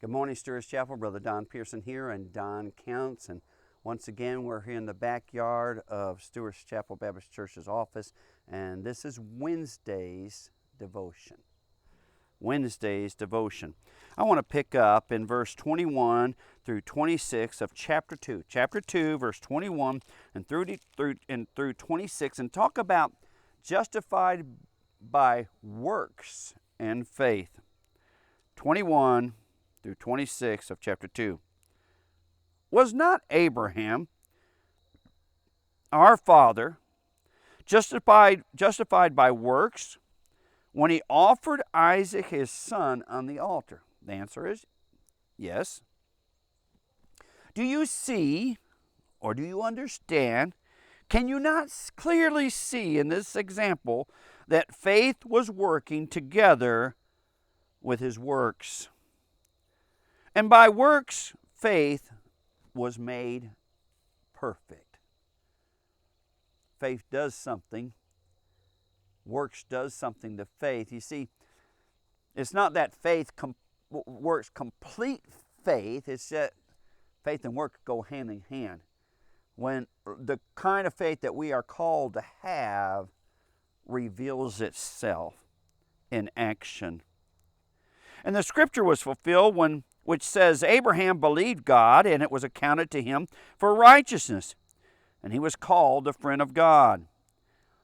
Good morning, Stewart's Chapel. Brother Don Pierson here, and Don Counts. And once again, we're here in the backyard of Stewart's Chapel Baptist Church's office, and this is Wednesday's devotion. Wednesday's devotion. I want to pick up in verse 21 through 26 of chapter 2. Chapter 2, verse 21 and through 26, and talk about justified by works and faith. 21 through 26 of chapter 2. Was not Abraham, our father, justified by works when he offered Isaac his son on the altar? The answer is yes. Do you see, or do you understand? Can you not clearly see in this example that faith was working together with his works? And by works, faith was made perfect. Faith does something. Works does something to faith. You see, it's not that faith works complete faith. It's that faith and work go hand in hand. When the kind of faith that we are called to have reveals itself in action. And the scripture was fulfilled which says, Abraham believed God, and it was accounted to him for righteousness, and he was called a friend of God.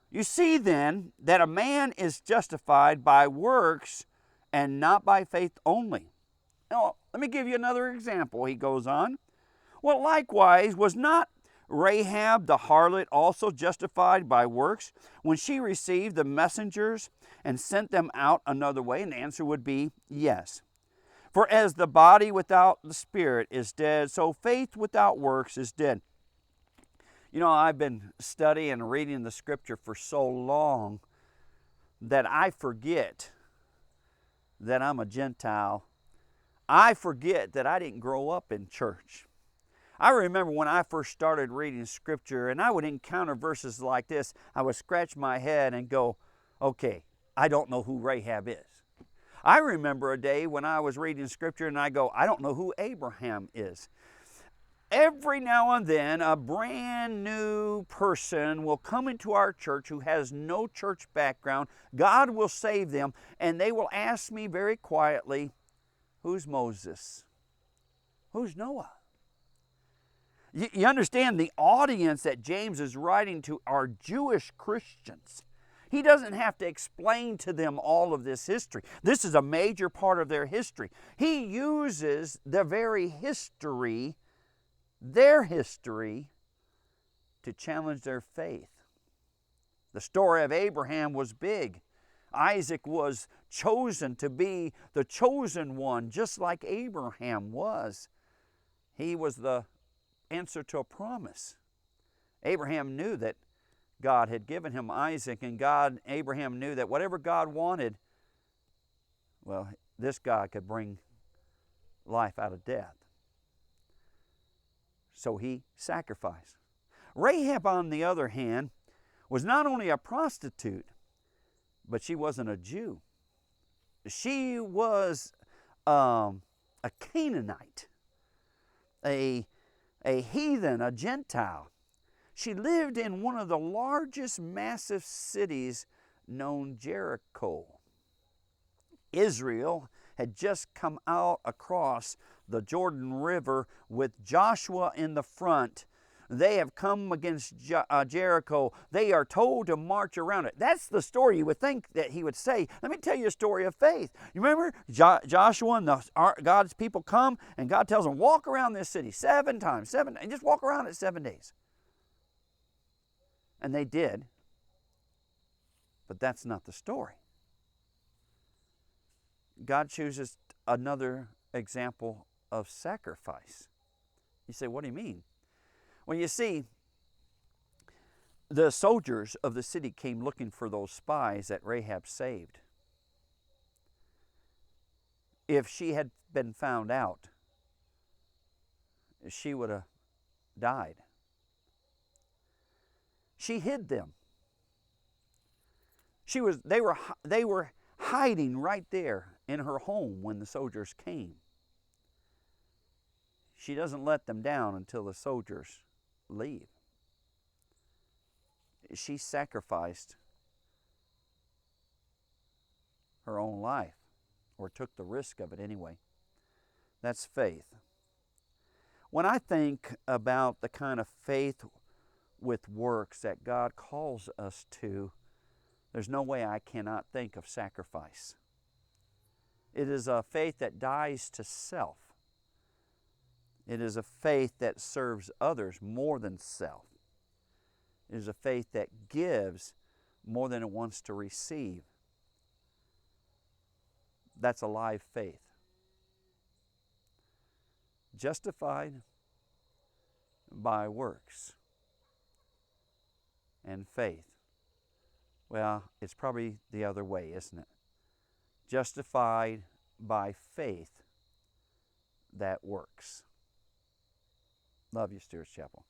You see then that a man is justified by works and not by faith only. Now, let me give you another example, he goes on. Well, likewise, was not Rahab the harlot also justified by works when she received the messengers and sent them out another way? And the answer would be yes. For as the body without the spirit is dead, so faith without works is dead. You know, I've been studying and reading the scripture for so long that I forget that I'm a Gentile. I forget that I didn't grow up in church. I remember when I first started reading scripture and I would encounter verses like this, I would scratch my head and go, okay, I don't know who Rahab is. I remember a day when I was reading scripture and I go, I don't know who Abraham is. Every now and then, a brand new person will come into our church who has no church background. God will save them, and they will ask me very quietly, who's Moses? Who's Noah? You understand, the audience that James is writing to are Jewish Christians. He doesn't have to explain to them all of this history. This is a major part of their history. He uses the very history, their history, to challenge their faith. The story of Abraham was big. Isaac was chosen to be the chosen one, just like Abraham was. He was the answer to a promise. Abraham knew that God had given him Isaac, and Abraham knew that whatever God wanted, well, this God could bring life out of death. So he sacrificed. Rahab, on the other hand, was not only a prostitute, but she wasn't a Jew. She was a Canaanite, a heathen, a Gentile. She lived in one of the largest massive cities known Jericho. Israel had just come out across the Jordan River with Joshua in the front. They have come against Jericho. They are told to march around it. That's the story you would think that he would say. Let me tell you a story of faith. You remember Joshua and God's people come, and God tells them, walk around this city 7 times, and just walk around it 7 days. And they did. But that's not the story. God chooses another example of sacrifice. You say, what do you mean? Well, you see, the soldiers of the city came looking for those spies that Rahab saved. If she had been found out, she would have died. She hid them. They were hiding right there in her home when the soldiers came. she doesn't let them down until the soldiers leave. She sacrificed her own life, or took the risk of it anyway. That's faith. When I think about the kind of faith with works that God calls us to, there's no way I cannot think of sacrifice. It is a faith that dies to self. It is a faith that serves others more than self. It is a faith that gives more than it wants to receive. That's a live faith. Justified by works and faith. Well, it's probably the other way, isn't it? Justified by faith that works. Love you, Stewart's Chapel.